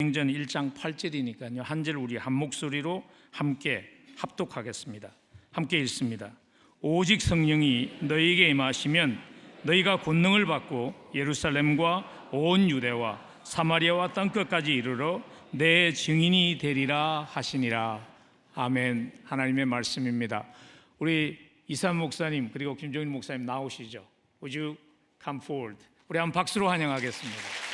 사도행전 1장 8절이니까요. 한 절 우리 한 목소리로 함께 합독하겠습니다. 함께 읽습니다. 오직 성령이 너희에게 임하시면 너희가 권능을 받고 예루살렘과 온 유대와 사마리아와 땅끝까지 이르러 내 증인이 되리라 하시니라. 아멘. 하나님의 말씀입니다. 우리 이산 목사님 그리고 김종인 목사님 나오시죠. Would you come forward? 우리 한번 박수로 환영하겠습니다.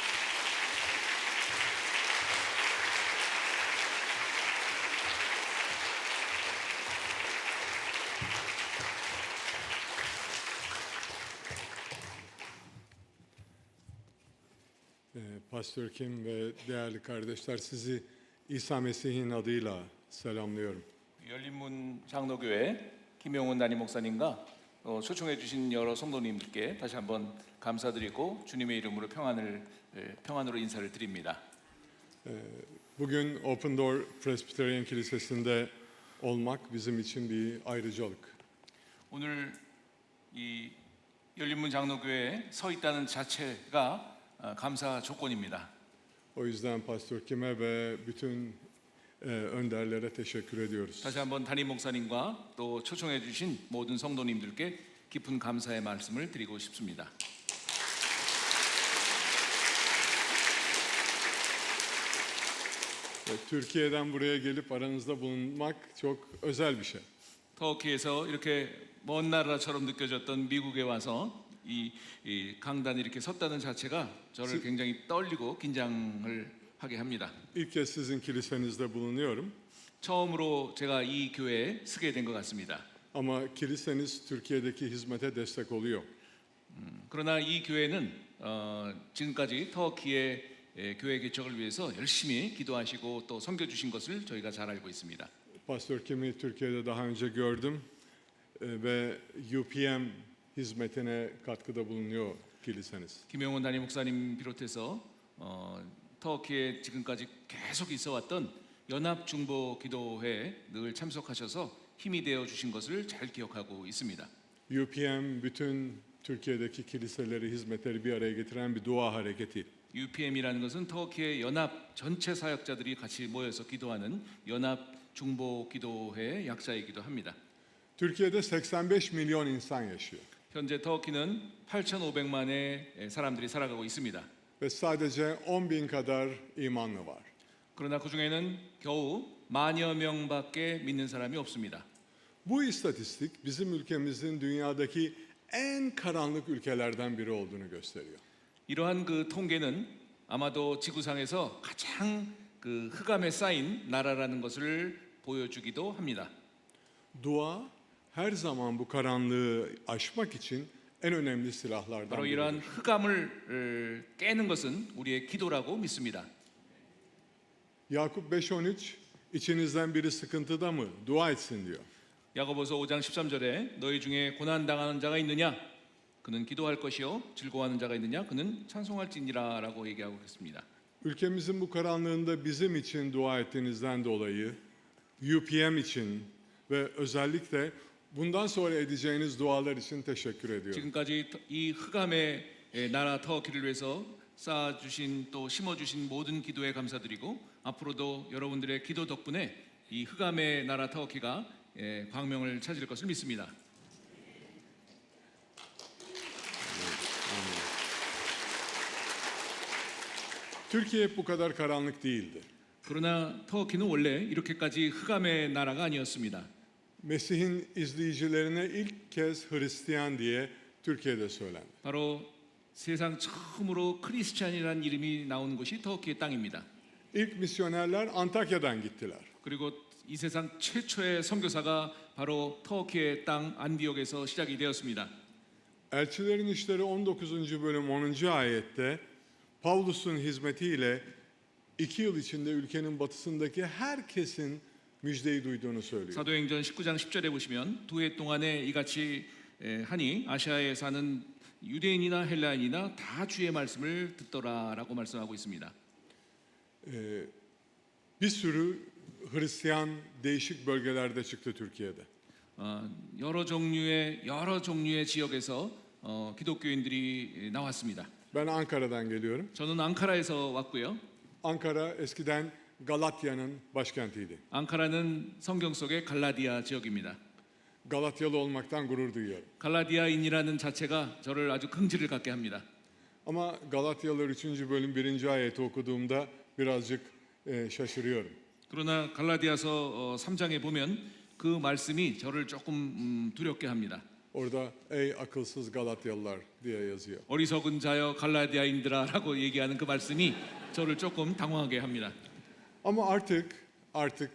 Pastor Kim ve değerli kardeşler, sizi İsa Mesih'in adıyla selamlıyorum. 열린문 장로교회 김용훈 담임 목사님과 초청해 주신 여러 성도님들께 다시 한번 감사드리고 주님의 이름으로 평안으로 인사를 드립니다. Bugün Open Door Presbyterian Kilisesi'nde olmak bizim için bir ayrıcalık. 오늘 이 열린문 장로교회에 서 있다는 자체가 감사 조건입니다. O yüzden Pastor Kim'e ve bütün önderlere teşekkür ediyoruz. 다시 한번 담임 목사님과 또 초청해 주신 모든 성도님들께 깊은 감사의 말씀을 드리고 싶습니다. Türkiye'den buraya gelip aranızda bulunmak çok özel bir şey. 터키에서 이렇게 먼 나라처럼 느껴졌던 미국에 와서 이 강단에 이렇게 섰다는 자체가 저를 굉장히 떨리고 긴장을 하게 합니다. İlk kez sizin kilisenizde bulunuyorum. 처음으로 제가 이 교회에 서게 된 것 같습니다. Ama kiliseniz Türkiye'deki hizmete destek oluyor. 그러나 이 교회는 지금까지 터키의 교회 개척을 위해서 열심히 기도하시고 또 섬겨주신 것을 저희가 잘 알고 있습니다. Pastor Kim'i Türkiye'de daha önce gördüm ve UPM hizmetine katkıda bulunuyor kiliseniz. 김용훈 담임 목사님 비롯해서 터키에 지금까지 계속 있어왔던 연합 중보 기도회에 늘 참석하셔서 힘이 되어 주신 것을 잘 기억하고 있습니다. UPM bütün Türkiye'deki kiliseleri, hizmetleri bir araya getiren bir dua hareketi. UPM이라는 것은 터키의 연합 전체 사역자들이 같이 모여서 기도하는 연합 중보 기도회의 약자이기도 합니다. Türkiye'de 85 milyon insan yaşıyor. 현재 터키는 8,500만의 사람들이 살아가고 있습니다. Ve sadece 10 bin kadar imanlı var. 그러나 그 중에는 겨우 만여 명밖에 믿는 사람이 없습니다. Bu istatistik bizim ülkemizin dünyadaki en karanlık ülkelerden biri olduğunu gösteriyor. 이러한 그 통계는 아마도 지구상에서 가장 그 흑암에 쌓인 나라라는 것을 보여주기도 합니다. Dua her zaman bu karanlığı aşmak için en önemli silahlardan 바로 이러한 biridir. 흑암을 깨는 것은 우리의 기도라고 믿습니다. Yakup 5:13 içinizden biri sıkıntıda mı? Dua etsin diyor. 야고보서 5장 13절에 너희 중에 고난 당하는 자가 있느냐? 그는 기도할 것이요 즐거워하는 자가 있느냐? 그는 찬송할지니라라고 얘기하고 있습니다. Ülkemizin bu karanlığında bizim için dua ettiğinizden dolayı UPM için ve özellikle bundan sonra edeceğiniz dualar için teşekkür ediyorum. 지금까지 이 흑암의 나라 터키를 위해서 쌓아주신 또 심어주신 모든 기도에 감사드리고 앞으로도 여러분들의 기도 덕분에 이 흑암의 나라 터키가 광명을 찾을 것을 믿습니다. Türkiye hep bu kadar karanlık değildi. 그러나 터키는 원래 이렇게까지 흑암의 나라가 아니었습니다. Mesih'in izleyicilerine ilk kez Hristiyan diye Türkiye'de söylendi. 바로 세상 처음으로 크리스찬이라는 이름이 나오는 곳이 터키의 땅입니다. İlk misyonerler Antakya'dan gittiler. 그리고 이 세상 최초의 선교사가 바로 터키의 땅 안디옥에서 시작이 되었습니다. Elçilerin İşleri 19. bölüm 10. ayette Pavlus'un hizmetiyle 2 yıl içinde ülkenin batısındaki herkesin müjdeyi duyduğunu söylüyor. 사도행전 19장 10절에 보시면 두 해 동안에 이같이 하니 아시아에 사는 유대인이나 헬라인이나 다 주의 말씀을 듣더라라고 말씀하고 있습니다. Bir sürü Hristiyan değişik bölgelerde çıktı Türkiye'de. 여러 종류의 지역에서 기독교인들이 나왔습니다. Ben Ankara'dan geliyorum. 저는 앙카라에서 왔고요. Ankara eskiden Galatya'nın başkentiydi. 앙카라는 성경 속의 갈라디아 지역입니다. Galatyalı olmaktan gurur duyuyorum. 갈라디아인이라는 자체가 저를 아주 긍지를 갖게 합니다. Ama Galatyalılar 3. bölüm 1. ayeti okuduğumda birazcık şaşırıyorum. 그러나 갈라디아서 3장에 보면 그 말씀이 저를 조금 두렵게 합니다. Orada ey akılsız Galatyalılar diye yazıyor. 어리석은 자여 갈라디아인들아라고 얘기하는 그 말씀이 저를 조금 당황하게 합니다. Ama artık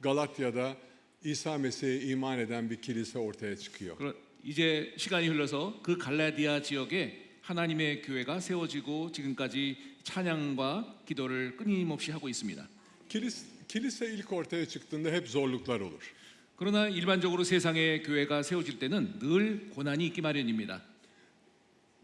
Galatya'da İsa Mesih'e iman eden bir kilise ortaya çıkıyor. 이제 시간이 흘러서 그 갈라디아 지역에 하나님의 교회가 세워지고 지금까지 찬양과 기도를 끊임없이 하고 있습니다. Kilise ilk ortaya çıktığında hep zorluklar olur. 그러나 일반적으로 세상의 교회가 세워질 때는 늘 고난이 있기 마련입니다.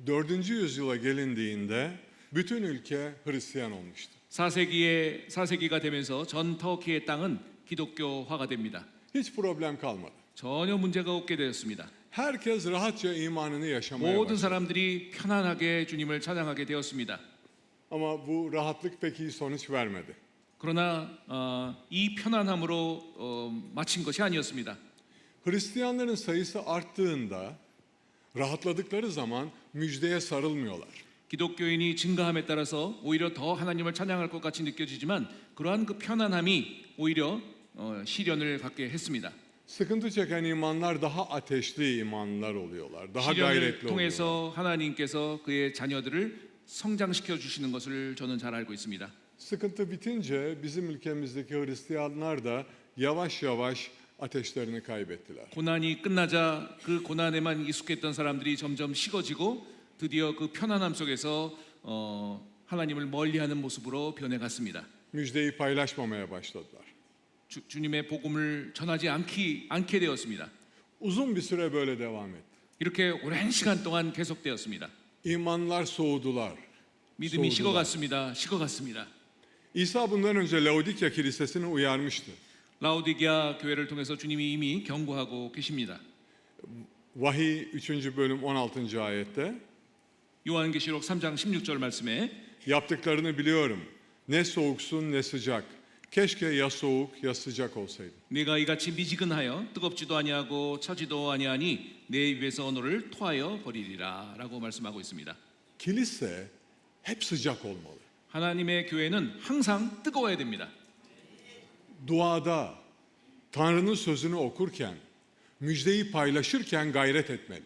4. yüzyıla gelindiğinde bütün ülke Hristiyan olmuştu. 4세기가 되면서 전 터키의 땅은 기독교화가 됩니다. Hiç problem kalmadı. 전혀 문제가 없게 되었습니다. Herkes rahatça imanını yaşamaya 모든 başladı. 사람들이 편안하게 주님을 찬양하게 되었습니다. Ama bu rahatlık pek iyi sonuç vermedi. 그러나 이 편안함으로 마친 것이 아니었습니다. Hristiyanların sayısı arttığında rahatladıkları zaman müjdeye sarılmıyorlar. 기독교인이 증가함에 따라서 오히려 더 하나님을 찬양할 것 같이 느껴지지만 그러한 그 편안함이 오히려 시련을 갖게 했습니다. Sıkıntı çeken imanlar daha ateşli imanlar oluyorlar. Daha 시련을 gayretli oluyorlar. 통해서 하나님께서 그의 자녀들을 성장시켜 주시는 것을 저는 잘 알고 있습니다. Sıkıntı bitince bizim ülkemizdeki Hristiyanlar da yavaş yavaş ateşlerini kaybettiler. 고난이 끝나자 그 고난에만 익숙했던 사람들이 점점 식어지고 드디어 그 편안함 속에서 하나님을 멀리하는 모습으로 변해갔습니다. Müjdeyi paylaşmamaya başladılar. 주님의 복음을 전하지 않게 되었습니다. Uzun bir süre böyle devam etti. 이렇게 오랜 시간 동안 계속되었습니다. İmanlar soğudular. 믿음이 식어갔습니다. İsa bundan önce Laodikya Kilisesi'ni uyarmıştı. 라오디게아 교회를 통해서 주님이 이미 경고하고 계십니다. Vahiy 3. bölüm 16. ayette 요한계시록 3장 16절 말씀에 yaptıklarını biliyorum. Ne soğuksun ne sıcak. Keşke ya soğuk ya sıcak olsaydın. 내가 이같이 미지근하여 뜨겁지도 아니하고 차지도 아니하니 내 입에서 너를 토하여 버리리라라고 말씀하고 있습니다. Kilise hep sıcak olmalı. 하나님의 교회는 항상 뜨거워야 됩니다. Duada Tanrı'nın sözünü okurken, müjdeyi paylaşırken gayret etmeli.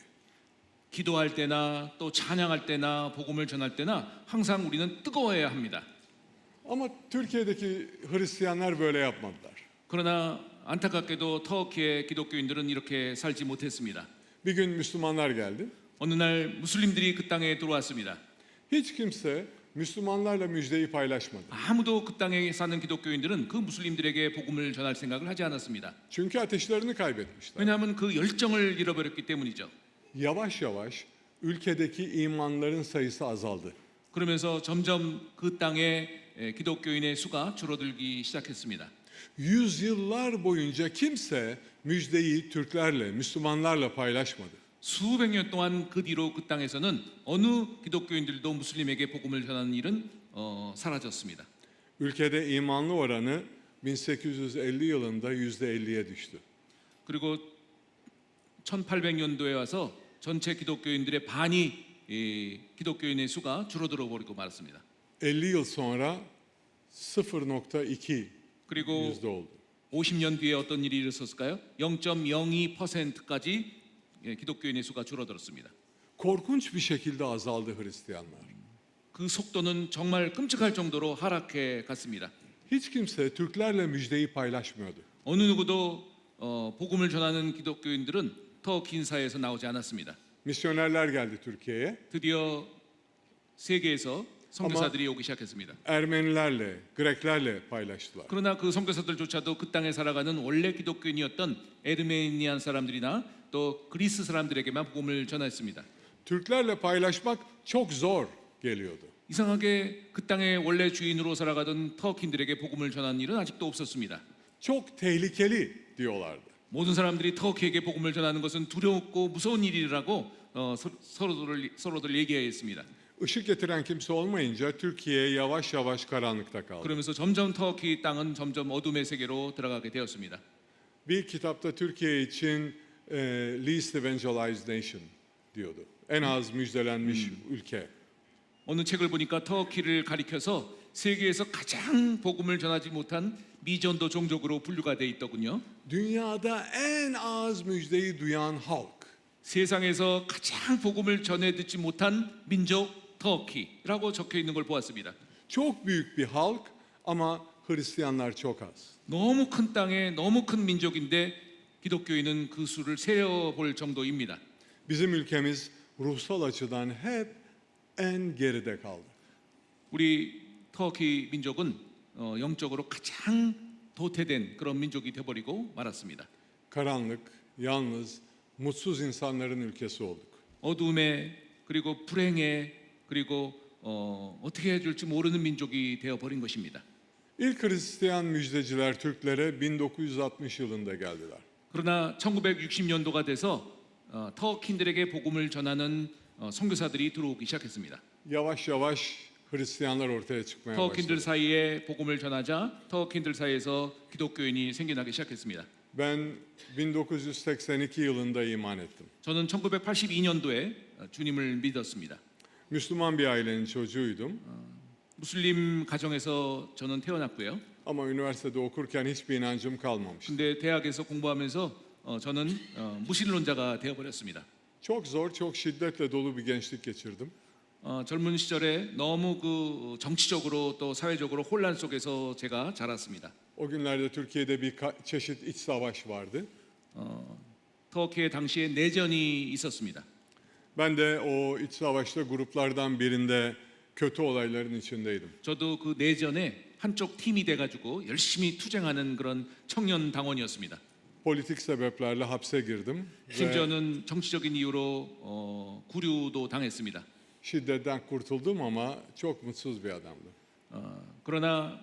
기도할 때나 또 찬양할 때나 복음을 전할 때나 항상 우리는 뜨거워야 합니다. Ama Türkiye'deki Hristiyanlar böyle yapmadılar. 그러나 안타깝게도 터키의 기독교인들은 이렇게 살지 못했습니다. Bir gün Müslümanlar geldi. 어느 날 무슬림들이 그 땅에 들어왔습니다. Hiç kimse Müslümanlarla müjdeyi paylaşmadı. 아무도 그 땅에 사는 기독교인들은 그 무슬림들에게 복음을 전할 생각을 하지 않았습니다. Çünkü ateşlerini kaybetmişler. 왜냐하면 그 열정을 잃어버렸기 때문이죠. Yavaş yavaş ülkedeki imanların sayısı azaldı. 그러면서 점점 그 땅에 기독교인의 수가 줄어들기 시작했습니다. Yüzyıllar boyunca kimse müjdeyi Türklerle, Müslümanlarla paylaşmadı. 수백 년 동안 그 뒤로 그 땅에서는 어느 기독교인들도 무슬림에게 복음을 전하는 일은 사라졌습니다. Ülkede imanlı oranı 1850 yılında %50'ye düştü. 그리고 1800년도에 와서 전체 기독교인들의 반이 기독교인의 수가 줄어들어 버리고 말았습니다. 50 yıl sonra 0.2 그리고 yüzde oldu. 50년 뒤에 어떤 일이 일어섰을까요? 0.02%까지 기독교인의 수가 줄어들었습니다. Korkunç bir şekilde azaldı Hristiyanlar. 그 속도는 정말 끔찍할 정도로 하락해 갔습니다. Hiç kimse Türklerle müjdeyi paylaşmıyordu. 어느 누구도 복음을 전하는 기독교인들은 터키 인사에서 나오지 않았습니다. Misyonerler geldi Türkiye'ye. 드디어 세계에서 선교사들이 오기 시작했습니다. Ermenilerle, Greklerle paylaştılar. 그러나 그 선교사들조차도 그 땅에 살아가는 원래 기독교인이었던 에르메니안 사람들이나 또 그리스 사람들에게만 복음을 전했습니다. Türklerle paylaşmak çok zor geliyordu. 이상하게 그 땅의 원래 주인으로 살아가던 터키인들에게 복음을 전하는 일은 아직도 없었습니다. Çok tehlikeli diyorlardı. 모든 사람들이 터키에게 복음을 전하는 것은 두렵고 무서운 일이라고 서로들 얘기했습니다. ışık getiren kimse olmayınca Türkiye yavaş yavaş karanlıkta kaldı. 그러면서 점점 터키 땅은 점점 어둠의 세계로 들어가게 되었습니다. Bir kitapta Türkiye için least evangelized nation diyordu. En az müjdelenmiş ülke. 어느 책을 보니까 터키를 가리켜서 세계에서 가장 복음을 전하지 못한 미전도 종족으로 분류가 돼 있더군요. Dünyada en az müjdeyi duyan halk. 세상에서 가장 복음을 전해 듣지 못한 민족 터키라고 적혀 있는 걸 보았습니다. Çok büyük bir halk ama Hristiyanlar çok az. 너무 큰 땅에 너무 큰 민족인데 기독교인은 그 수를 세어볼 정도입니다. Bizim ülkemiz ruhsal açıdan hep en geride kaldı. 우리 터키 민족은 영적으로 가장 도태된 그런 민족이 되어버리고 말았습니다. Karanlık, yalnız, mutsuz insanların ülkesi olduk. 어둠에 그리고 불행에 그리고 어떻게 해줄지 모르는 민족이 되어버린 것입니다. İlk Hristiyan müjdeciler Türklere 1960 yılında geldiler. 그러나 1960년도가 돼서 터키인들에게 복음을 전하는 선교사들이 들어오기 시작했습니다. Yavaş yavaş Hristiyanlar ortaya çıkmaya 터키인들 başladı. 사이에 복음을 전하자 터키인들 사이에서 기독교인이 생겨나기 시작했습니다. Ben 1982 yılında iman ettim. 저는 1982년도에 주님을 믿었습니다. Müslüman bir ailenin çocuğuydum. 무슬림 가정에서 저는 태어났고요. Ama üniversitede okurken hiçbir inancım kalmamıştı. 근데 대학에서 공부하면서 저는 무신론자가 되어버렸습니다. Çok zor, çok şiddetle dolu bir gençlik geçirdim. 젊은 시절에 너무 그 정치적으로 또 사회적으로 혼란 속에서 제가 자랐습니다. O günlerde Türkiye'de bir çeşit iç savaş vardı. 터키에 당시에 내전이 있었습니다. Ben de o iç savaşta gruplardan birinde kötü olayların içindeydim. 저도 그 내전에 한쪽 팀이 돼가지고 열심히 투쟁하는 그런 청년 당원이었습니다. Politik sebeplerle hapse girdim ve 심지어는 정치적인 이유로 구류도 당했습니다. şiddetten kurtuldum ama çok mutsuz bir adamdım. 그러나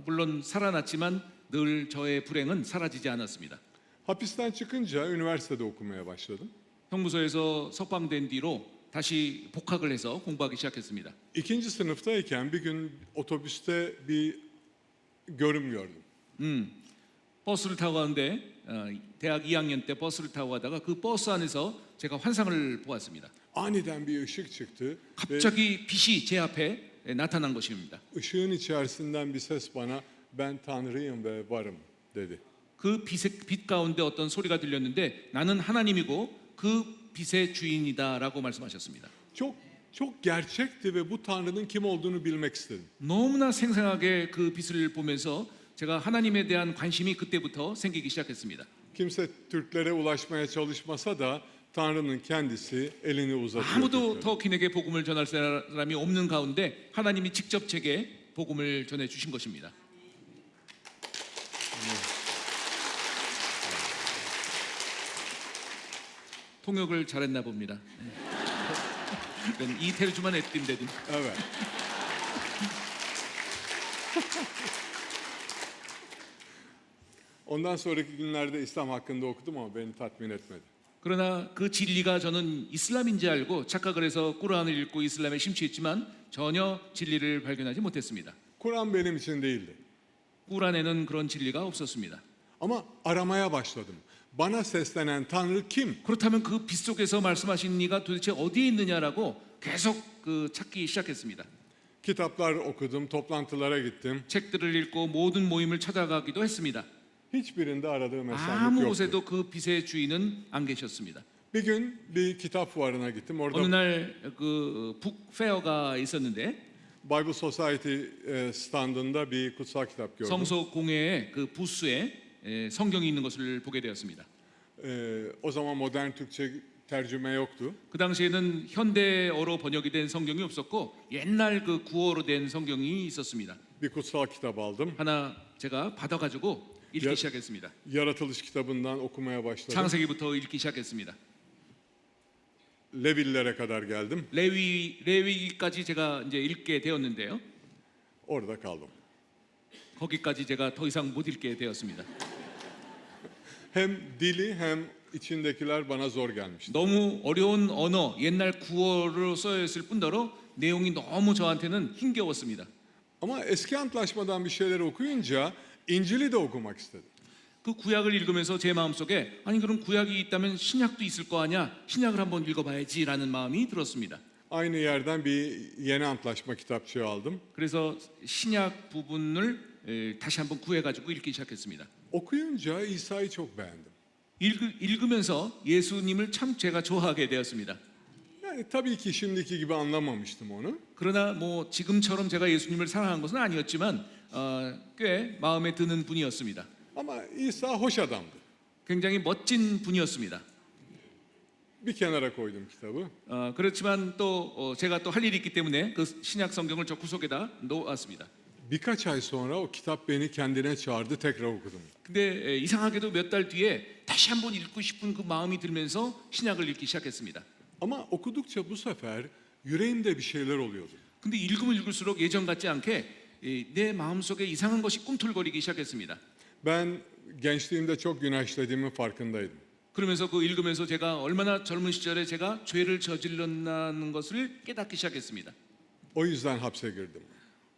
물론 살아났지만 늘 저의 불행은 사라지지 않았습니다. Hapisten çıkınca üniversitede okumaya başladım. 형무소에서 석방된 뒤로 다시 복학을 해서 공부하기 시작했습니다. İkinci sınıftayken bir gün otobüste bir görüm gördüm. 버스를 타고 가는데 대학 2학년 때 버스를 타고 가다가 그 버스 안에서 제가 환상을 보았습니다. Aniden bir ışık çıktı ve 갑자기 빛이 제 앞에 나타난 것입니다. ışığın içerisinden bir ses bana ben Tanrıyım ve varım dedi. 그 빛 가운데 어떤 소리가 들렸는데 나는 하나님이고 그 빛의 주인이다라고 말씀하셨습니다. Çok gerçekti ve bu Tanrı'nın kim olduğunu bilmek istedim. 너무나 생생하게 그 빛을 보면서 제가 하나님에 대한 관심이 그때부터 생기기 시작했습니다. Kimse Türklere ulaşmaya çalışmasa da Tanrı'nın kendisi elini uzatıyor. 아무도 Türklere. 터키인에게 복음을 전할 사람이 없는 가운데 하나님이 직접 제게 복음을 전해 주신 것입니다. 통역을 잘했나 봅니다. Ben iyi tercüman ettim dedim. Evet. Ondan sonraki günlerde İslam hakkında okudum ama beni tatmin etmedi. 그러나 그 진리가 저는 이슬람인지 알고 착각을 해서 꾸란을 읽고 이슬람에 심취했지만 전혀 진리를 발견하지 못했습니다. Kur'an benim için değildi. 꾸란에는 그런 진리가 없었습니다. Ama aramaya başladım. Bana seslenen Tanrı kim? 그렇다면 그 빛 속에서 말씀하신 이가 도대체 어디에 있느냐라고 계속 그 찾기 시작했습니다. Kitaplar okudum, toplantılara gittim. 책들을 읽고 모든 모임을 찾아가기도 했습니다. Hiçbirinde aradığım esenlik 아무 yoktu. 곳에도 그 빛의 주인은 안 계셨습니다. Bir gün bir kitap fuarına gittim. 어느 Orada 날 그 북페어가 있었는데 Bible Society standında bir kutsal kitap gördüm. 성서 공회의 그 부스에 성경이 있는 것을 보게 되었습니다. O zaman modern Türkçe tercüme yoktu. 그 당시에는 현대어로 번역이 된 성경이 없었고 옛날 그 구어로 된 성경이 있었습니다. Bir kutsal kitap aldım. 하나 제가 받아가지고 읽기 시작했습니다. Yaratılış kitabından okumaya başladım. 창세기부터 읽기 시작했습니다. Levillere kadar geldim. 레위기까지 제가 이제 읽게 되었는데요. Orada kaldım. 거기까지 제가 더 이상 못 읽게 되었습니다. Hem dili hem içindekiler bana zor gelmişti. 너무 어려운 언어, 옛날 구어로 써여 있을 뿐더러 내용이 너무 저한테는 힘겨웠습니다. Ama eski antlaşmadan bir şeyler okuyunca İncil'i de okumak istedim. 그 구약을 읽으면서 제 마음속에 아니 그럼 구약이 있다면 신약도 있을 거 아니야? 신약을 한번 읽어봐야지라는 마음이 들었습니다. Aynı yerden bir yeni antlaşma kitapçığı aldım. 그래서 신약 부분을 다시 한번 구해가지고 읽기 시작했습니다. Okuyunca İsa'yı çok beğendim. 읽으면서 예수님을 참 제가 좋아하게 되었습니다. Yani tabii ki şimdiki gibi anlamamıştım onu. 그러나 뭐 지금처럼 제가 예수님을 사랑한 것은 아니었지만 꽤 마음에 드는 분이었습니다. Ama İsa hoş adamdı. 굉장히 멋진 분이었습니다. Bir kenara koydum kitabı. 그렇지만 또 제가 또 할 일이 있기 때문에 그 신약 성경을 저 구석에다 놓았습니다. Birkaç ay sonra o kitap beni kendine çağırdı, tekrar okudum. 근데 이상하게도 몇 달 뒤에 다시 한번 읽고 싶은 그 마음이 들면서 신약을 읽기 시작했습니다. Ama okudukça bu sefer yüreğimde bir şeyler oluyordu. 근데 읽으면 읽을수록 예전 같지 않게 내 마음속에 이상한 것이 꿈틀거리기 시작했습니다. Ben gençliğimde çok günah işlediğimin farkındaydım. 그러면서 그 읽으면서 제가 얼마나 젊은 시절에 제가 죄를 저질렀다는 것을 깨닫기 시작했습니다. O yüzden hapse girdim.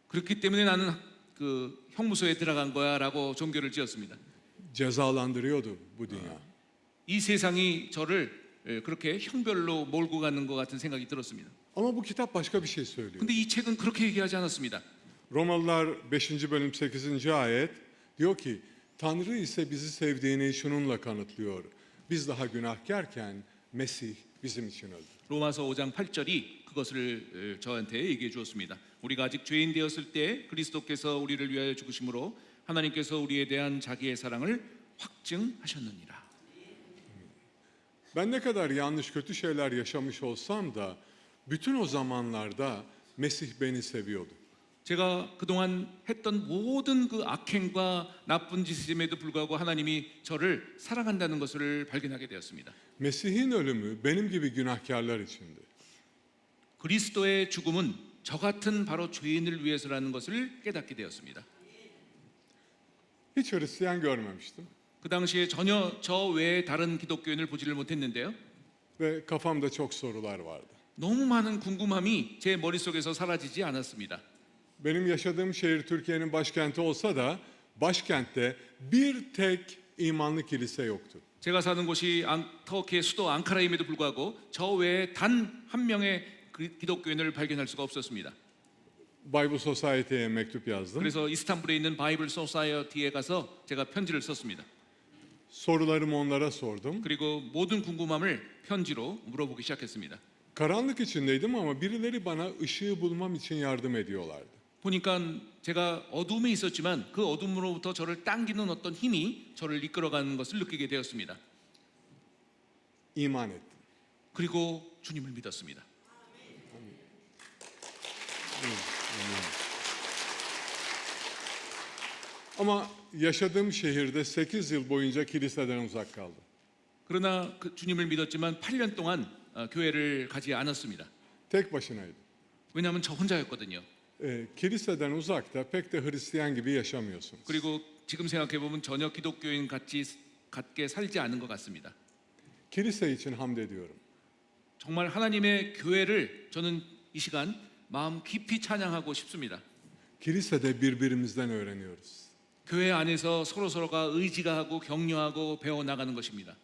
그렇기 때문에 나는 그 형무소에 들어간 거야라고 종교를 지었습니다. Cezalandırıyordu bu dünya. 이 세상이 저를 그렇게 형별로 몰고 가는 것 같은 생각이 들었습니다. Ama bu kitap başka bir şey söylüyor. 근데 이 책은 그렇게 얘기하지 않았습니다. Romalılar 5. bölüm 8. ayet diyor ki Tanrı ise bizi sevdiğini şununla kanıtlıyor. Biz daha günahkarken Mesih bizim için öldü. 로마서 5장 8절이 그것을 저한테 얘기해 주었습니다. 우리가 아직 죄인 되었을 때 그리스도께서 우리를 위하여 죽으심으로 하나님께서 우리에 대한 자기의 사랑을 확증하셨느니라. Ben ne kadar yanlış kötü şeyler yaşamış olsam da bütün o zamanlarda Mesih beni seviyordu. 제가 그동안 했던 모든 그 악행과 나쁜 짓임에도 불구하고 하나님이 저를 사랑한다는 것을 발견하게 되었습니다. Mesih'in ölümü benim gibi günahkarlar içindi. 그리스도의 죽음은 저 같은 바로 죄인을 위해서라는 것을 깨닫게 되었습니다. Hiç Hristiyan görmemiştim 그 당시에 전혀 저 외에 다른 기독교인을 보지를 못했는데요. ve kafamda çok sorular vardı. 너무 많은 궁금함이 제 머릿속에서 사라지지 않았습니다. Benim yaşadığım şehir Türkiye'nin başkenti olsa da başkentte bir tek imanlı kilise yoktu. 제가 사는 곳이 터키의 수도 앙카라임에도 불구하고 저 외에 단 한 명의 기독교인을 발견할 수가 없었습니다. Bible Society'ye mektup yazdım. 그래서 이스탄불에 있는 바이블 소사이어티에 가서 제가 편지를 썼습니다. Sorularımı onlara sordum. 그리고 모든 궁금함을 편지로 물어보기 시작했습니다. Karanlık içindeydim ama birileri bana ışığı bulmam için yardım ediyorlardı. 보니까 제가 어둠에 있었지만 그 어둠으로부터 저를 당기는 어떤 힘이 저를 이끌어가는 것을 느끼게 되었습니다. İman ettim. 그리고 주님을 믿었습니다. Ama yaşadığım şehirde 8 yıl boyunca kiliseden uzak kaldım. 그러나 그 주님을 믿었지만 8년 동안 교회를 가지 않았습니다. Tek başınaydım. 왜냐하면 저 혼자였거든요. Kiliseden uzakta pek de Hristiyan gibi yaşamıyorsunuz. 그리고 지금 생각해 보면 전혀 기독교인 같게 살지 않은 것 같습니다. Kilise için hamd ediyorum. 정말 하나님의 교회를 저는 이 시간 마음 깊이 찬양하고 싶습니다. Kilisede birbirimizden öğreniyoruz. 교회 안에서 서로가 의지가하고 격려하고 배워 나가는 것입니다.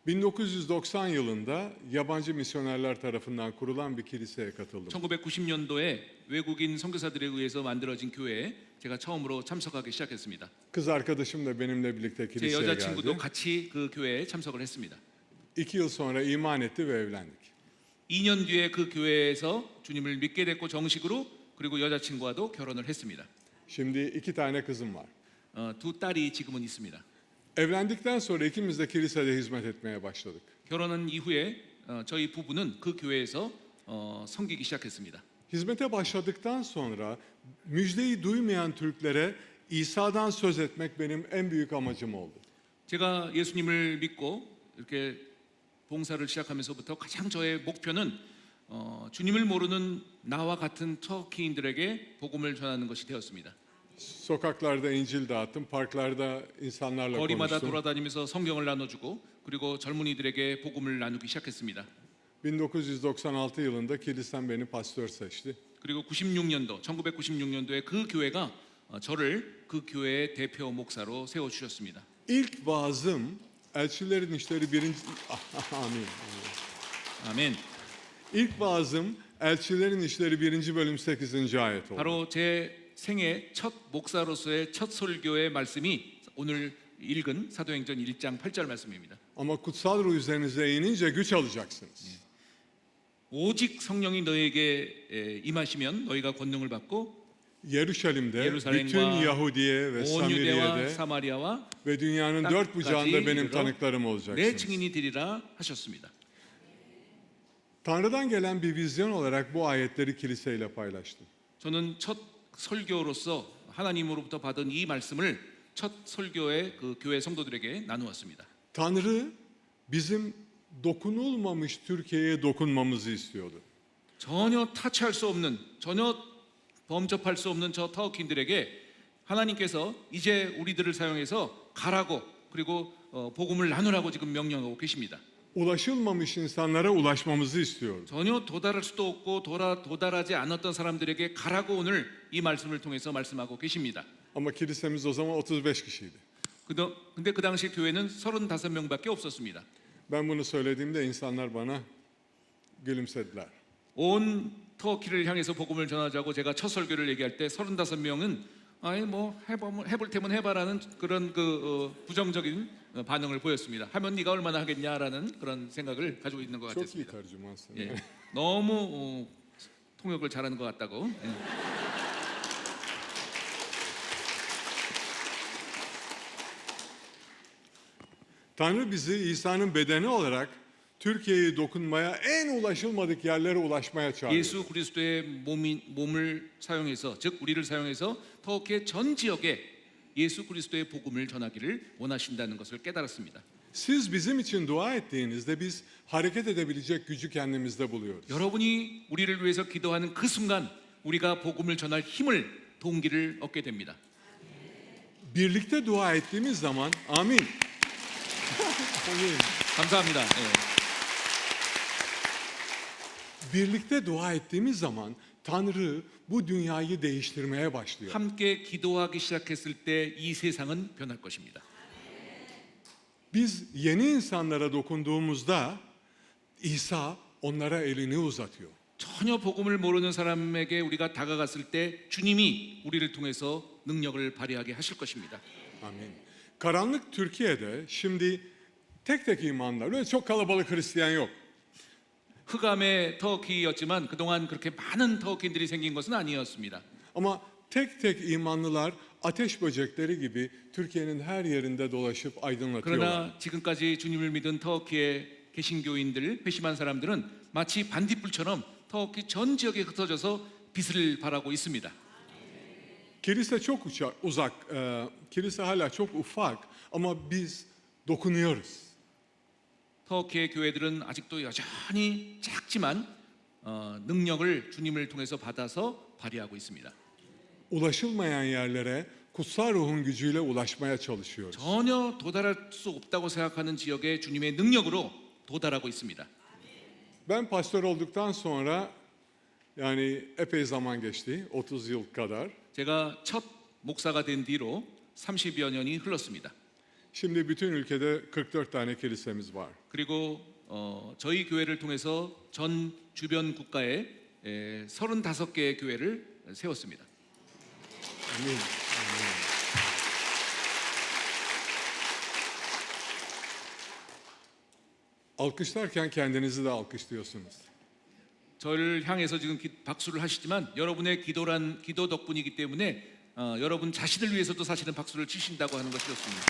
1990 yılında yabancı misyonerler tarafından kurulan bir kiliseye katıldım. 1990년도에 외국인 선교사들에 의해서 만들어진 교회에 제가 처음으로 참석하기 시작했습니다. Kız arkadaşım da benimle birlikte 제 kiliseye 여자친구도 geldi. 같이 그 교회에 참석을 했습니다. 2 yıl sonra iman etti ve evlendik. 2년 뒤에 그 교회에서 주님을 믿게 됐고 정식으로 그리고 여자친구와도 결혼을 했습니다. Şimdi 2 tane kızım var. 두 딸이 지금은 있습니다. Evlendikten sonra ikimiz de kilisede hizmet etmeye başladık. 결혼한 이후에 저희 부부는 그 교회에서 섬기기 시작했습니다. Hizmete başladıktan sonra müjdeyi duymayan Türklere İsa'dan söz etmek benim en büyük amacım oldu. 제가 예수님을 믿고 이렇게 봉사를 시작하면서부터 가장 저의 목표는 주님을 모르는 나와 같은 터키인들에게 복음을 전하는 것이 되었습니다. Sokaklarda İncil dağıttım, parklarda insanlarla 거리마다 konuştum. 돌아다니면서 성경을 나눠주고 그리고 젊은이들에게 복음을 나누기 시작했습니다. 1996 yılında kilisem beni pastör seçti. 그리고 1996년도에 그 교회가 저를 그 교회의 대표 목사로 세워 주셨습니다. İlk vaazım Elçilerin İşleri 1. Amin. 아멘. İlk vaazım Elçilerin İşleri 1. bölüm 8. ayet oldu. 바로 제 생애 첫 목사로서의 첫 설교의 말씀이 오늘 읽은 사도행전 1장 8절 말씀입니다. Ama kutsal ruh üzerinize inince güç alacaksınız. 오직 성령이 너에게 임하시면 너희가 권능을 받고 Yeruşalim'de, Yeruşalim'de, bütün Yahudiye ve 온 유대와 Samiriye'de 사마리아와 ve dünyanın dört bucağında benim 땅까지 tanıklarım 내 olacaksınız. 증인이 되리라 하셨습니다. Tanrı'dan gelen bir vizyon olarak bu ayetleri kiliseyle paylaştım. 저는 첫 설교로서 하나님으로부터 받은 이 말씀을 첫 설교의 그 교회 성도들에게 나누었습니다. Tanrı bizim dokunulmamış Türkiye'ye dokunmamızı istiyordu. 전혀 타치할 수 없는, 전혀 범접할 수 없는 저 터키인들에게 하나님께서 이제 우리들을 사용해서 가라고 그리고 복음을 나누라고 지금 명령하고 계십니다. Ulaşılmamış insanlara ulaşmamızı istiyordu. 전혀 도달할 수도 없고 도달하지 않았던 사람들에게 가라고 오늘 이 말씀을 통해서 말씀하고 계십니다. Ama kilisemiz o zaman 35 kişiydi. 근데 그 당시 교회는 35명밖에 없었습니다. Ben bunu söylediğimde insanlar bana gülümsediler. 온 터키를 향해서 복음을 전하자고 제가 첫 설교를 얘기할 때 35명은 아니 뭐 해볼 테면 해봐라는 그런 부정적인 반응을 보였습니다. 하면 네가 얼마나 하겠냐라는 그런 생각을 가지고 있는 것 Çok iyi 같았습니다. tercümansın. 예, 너무 통역을 잘하는 것 같다고. 예. Tanrı bizi İsa'nın bedeni olarak Türkiye'yi dokunmaya, en ulaşılmadık yerlere ulaşmaya çağırıyor. 예수 그리스도의 몸을 사용해서 즉 우리를 사용해서 터키의 전 지역에 예수 그리스도의 복음을 전하기를 원하신다는 것을 깨달았습니다. Siz bizim için dua ettiğinizde biz hareket edebilecek gücü kendimizde buluyoruz. 여러분이 우리를 위해서 기도하는 그 순간 우리가 복음을 전할 힘을 동기를 얻게 됩니다. Birlikte dua ettiğimiz zaman, amin. Amin. 감사합니다. 예. Birlikte dua ettiğimiz zaman Tanrı bu dünyayı değiştirmeye başlıyor. 함께 기도하기 시작했을 때 이 세상은 변할 것입니다. Biz yeni insanlara dokunduğumuzda İsa onlara elini uzatıyor. 전혀 복음을 모르는 사람에게 우리가 다가갔을 때 주님이 우리를 통해서 능력을 발휘하게 하실 것입니다. Amin. Karanlık Türkiye'de şimdi tek tek imanlar, öyle çok kalabalık Hristiyan yok. 흑암의 터키였지만 그동안 그렇게 많은 터키인들이 생긴 것은 아니었습니다. Ama tek tek imanlılar ateş böcekleri gibi Türkiye'nin her yerinde dolaşıp aydınlatıyorlar. 그러나 지금까지 주님을 믿은 터키의 개신교인들, 회심한 사람들은 마치 반딧불처럼 터키 전 지역에 흩어져서 빛을 발하고 있습니다. Kilise çok uzak, kilise hala çok ufak ama biz dokunuyoruz. 터키의 교회들은 아직도 여전히 작지만 능력을 주님을 통해서 받아서 발휘하고 있습니다. Ulaşılmayan yerlere kutsal ruhun gücüyle ulaşmaya çalışıyoruz. 전혀 도달할 수 없다고 생각하는 지역에 주님의 능력으로 도달하고 있습니다. Ben pastör olduktan sonra yani epey zaman geçti, 30 yıl kadar. 제가 첫 목사가 된 뒤로 30여 년이 흘렀습니다. Şimdi bütün ülkede 44 tane kilisemiz var. 그리고 저희 교회를 통해서 전 주변 국가에 35개의 교회를 세웠습니다. Amin. Alkışlarken kendinizi de alkışlıyorsunuz. 저를 향해서 지금 박수를 하시지만 여러분의 기도 덕분이기 때문에 여러분 자신을 위해서도 사실은 박수를 치신다고 하는 것이 좋습니다.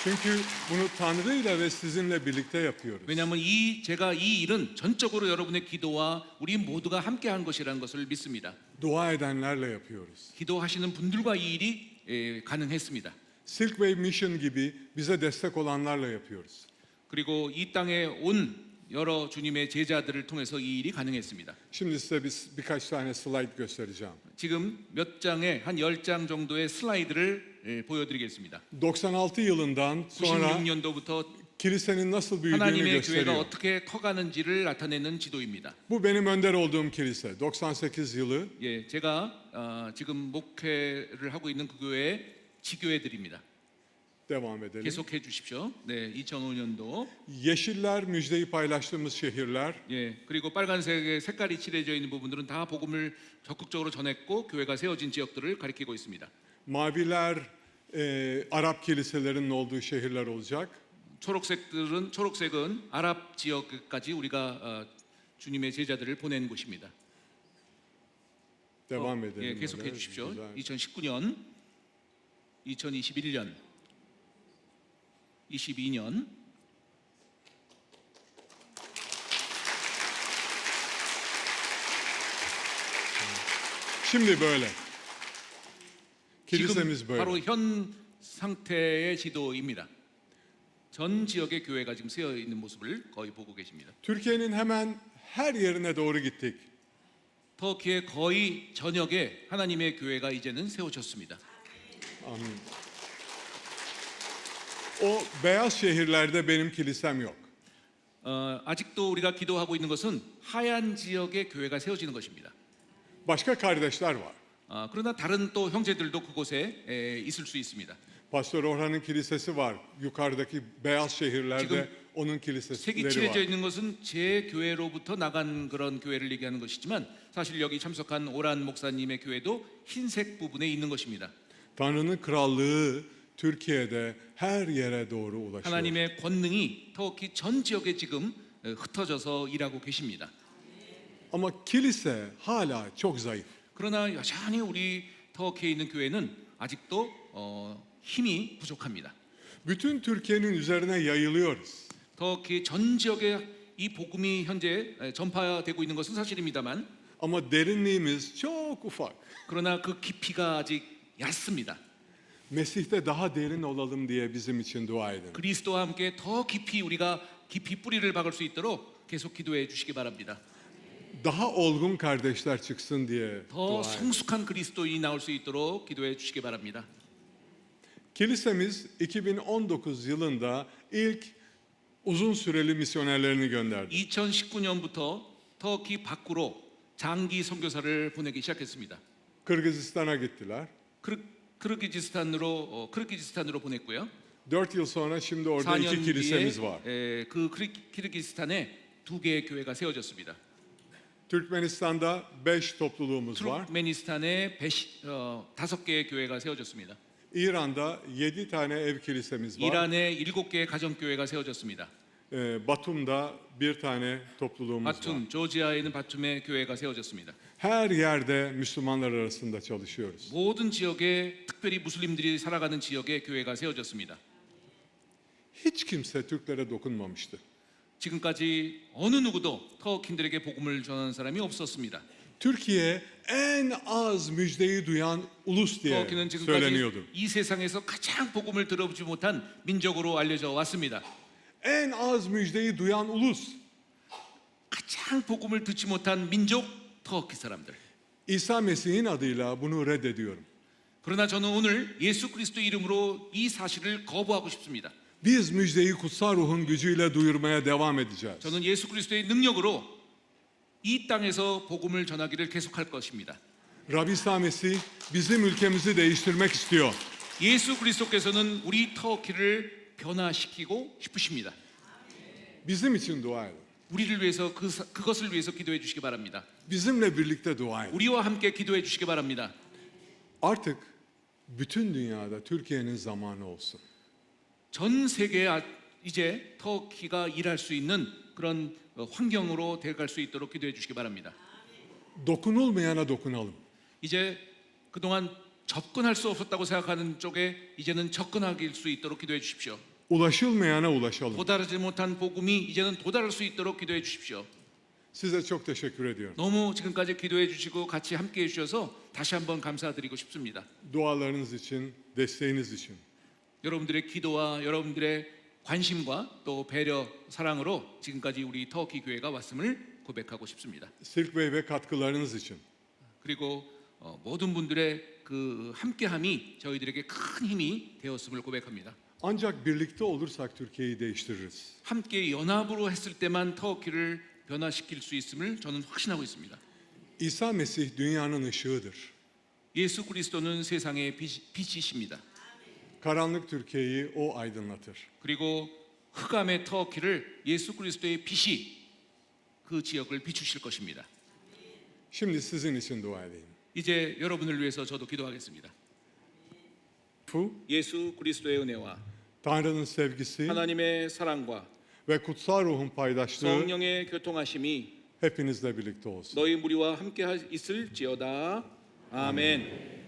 Çünkü bunu Tanrı'yla ve sizinle birlikte yapıyoruz. 왜냐하면 제가 이 일은 전적으로 여러분의 기도와 우리 모두가 함께한 것이라는 것을 믿습니다. Dua edenlerle yapıyoruz. 기도하시는 분들과 이 일이 가능했습니다. Silk Way Mission gibi bize destek olanlarla yapıyoruz. 그리고 이 땅에 온 여러 주님의 제자들을 통해서 이 일이 가능했습니다. Şimdi size birkaç tane slide göstereceğim. 지금 몇 장의 한 10장 정도의 슬라이드를 보여드리겠습니다. 96 yılından sonra 96년도부터 kilisenin nasıl büyüdüğünü 하나님의 교회가 gösteriyor. 어떻게 커가는지를 나타내는 지도입니다. Bu benim önder olduğum kilise. 98 yılı 예, 제가 지금 목회를 하고 있는 그 교회의 지교회들입니다. devam edelim. 계속해 주십시오. 네, 2005년도. Yeşiller müjdeyi paylaştığımız şehirler. 예, 그리고 빨간색의 색깔이 칠해져 있는 부분들은 다 복음을 적극적으로 전했고 교회가 세워진 지역들을 가리키고 있습니다. Maviler Arap kiliselerinin olduğu şehirler olacak. 초록색은 아랍 지역까지 우리가 주님의 제자들을 보낸 곳입니다. Devam edelim. 예, 계속해 böyle. 주십시오. Güzel. 2019년, 2021년, 22년. Şimdi böyle. 지금 Kilisemiz böyle. 바로 현 상태의 지도입니다. 전 지역의 교회가 지금 세어 있는 모습을 거의 보고 계십니다. Türkiye'nin hemen her yerine doğru gittik. 터키의 거의 전역에 하나님의 교회가 이제는 세워졌습니다. Amin. O beyaz şehirlerde benim kilisem yok. 아직도 우리가 기도하고 있는 것은 하얀 지역의 교회가 세워지는 것입니다. Başka kardeşler var. 그러나 다른 또 형제들도 그곳에 있을 수 있습니다. Pastor Orhan'ın kilisesi var. Yukarıdaki beyaz şehirlerde 지금 onun 색이 kilisleri 칠해져 var. 있는 것은 제 교회로부터 나간 그런 교회를 얘기하는 것이지만 사실 여기 참석한 오란 목사님의 교회도 흰색 부분에 있는 것입니다. Tanrı'nın krallığı Türkiye'de her yere doğru ulaşıyor. 하나님의 권능이 터키 전 지역에 지금 흩어져서 일하고 계십니다. Ama kilise hala çok zayıf. 그러나 여전히 우리 터키에 있는 교회는 아직도 힘이 부족합니다. Bütün Türkiye'nin üzerine yayılıyoruz. 터키 전 지역에 이 복음이 현재 전파되고 있는 것은 사실입니다만 Ama derinliğimiz çok ufak. 그러나 그 깊이가 아직 얕습니다. Mesih'te daha derin olalım diye bizim için dua edin. 그리스도와 함께 더 깊이 우리가 깊이 뿌리를 박을 수 있도록 계속 기도해 주시기 바랍니다. Daha olgun kardeşler çıksın diye 더 dua edin. 성숙한 그리스도인이 나올 수 있도록 기도해 주시기 바랍니다. Kilisemiz 2019 yılında ilk uzun süreli misyonerlerini gönderdi. 2019년부터 터키 밖으로 장기 선교사를 보내기 시작했습니다. Kırgızistan'a gittiler. 크르기즈스탄으로 보냈고요. 4 yıl sonra şimdi orada 2 4년 kilisemiz var. 뒤에 그 키르기스탄에 2개의 교회가 세워졌습니다. Türkmenistan'da 5 topluluğumuz var. 투르크메니스탄에 5개의 교회가 세워졌습니다. İran'da 7 tane ev kilisemiz var. 이란에 7개의 가정교회가 세워졌습니다. Batum'da bir tane topluluğumuz var. 바툼, 조지아에는 바툼의 교회가 세워졌습니다. Her yerde Müslümanlar arasında çalışıyoruz. 모든 지역에 특별히 무슬림들이 살아가는 지역에 교회가 세워졌습니다. Hiç kimse Türklere dokunmamıştı. 지금까지 어느 누구도 터키인들에게 복음을 전하는 사람이 없었습니다. Türkiye en az müjdeyi duyan ulus diye 터키는 지금까지 söyleniyordu. 이 세상에서 가장 복음을 들어보지 못한 민족으로 알려져 왔습니다. En az müjdeyi duyan ulus. 가장 복음을 듣지 못한 민족 터키 사람들. İsa Mesih'in adıyla bunu reddediyorum. 그러나 저는 오늘 예수 그리스도 이름으로 이 사실을 거부하고 싶습니다. Biz müjdeyi kutsal ruhun gücüyle duyurmaya devam edeceğiz. 저는 예수 그리스도의 능력으로 이 땅에서 복음을 전하기를 계속할 것입니다. Rabbi İsa Mesih bizim ülkemizi değiştirmek istiyor. 예수 그리스도께서는 우리 터키를 변화시키고 싶으십니다. Bizim için dua edin. 우리를 위해서 그것을 위해서 기도해 주시기 바랍니다. Bizimle birlikte dua edin. 우리와 함께 기도해 주시기 바랍니다. Artık bütün dünyada Türkiye'nin zamanı olsun. 전 세계에 이제 터키가 일할 수 있는 그런 환경으로 돼갈 수 있도록 기도해 주시기 바랍니다. Dokunulmayana dokunalım. 이제 그동안 접근할 수 없었다고 생각하는 쪽에 이제는 접근할 수 있도록 기도해 주십시오. Ulaşılmayana ulaşalım. 도달하지 못한 복음이 이제는 도달할 수 있도록 기도해 주십시오. Size çok teşekkür ediyorum. 너무 지금까지 기도해 주시고 같이 함께 해 주셔서 다시 한번 감사드리고 싶습니다. Dualarınız için, desteğiniz için. 여러분들의 기도와 여러분들의 관심과 또 배려, 사랑으로 지금까지 우리 터키 교회가 왔음을 고백하고 싶습니다. Sirk Bey ve katkılarınız için. 그리고 모든 분들의 그 함께함이 저희들에게 큰 힘이 되었음을 고백합니다. Ancak birlikte olursak Türkiye'yi değiştiririz. 함께 연합으로 했을 때만 터키를 변화시킬 수 있음을 저는 확신하고 있습니다. İsa Mesih dünyanın ışığıdır. 예수 그리스도는 세상의 빛이십니다. Karanlık Türkiye'yi o aydınlatır. 그리고 흑암의 터키를 예수 그리스도의 빛이 그 지역을 비추실 것입니다. Şimdi sizin için dua edeyim. 이제 여러분을 위해서 저도 기도하겠습니다. Bu 예수 그리스도의 은혜와 Tanrı'nın sevgisi 하나님의 사랑과 ve kutsal ruhun paydaşlığı 성령의 교통하심이 hepinizle birlikte olsun. 너희 무리와 함께 있을지어다. 아멘.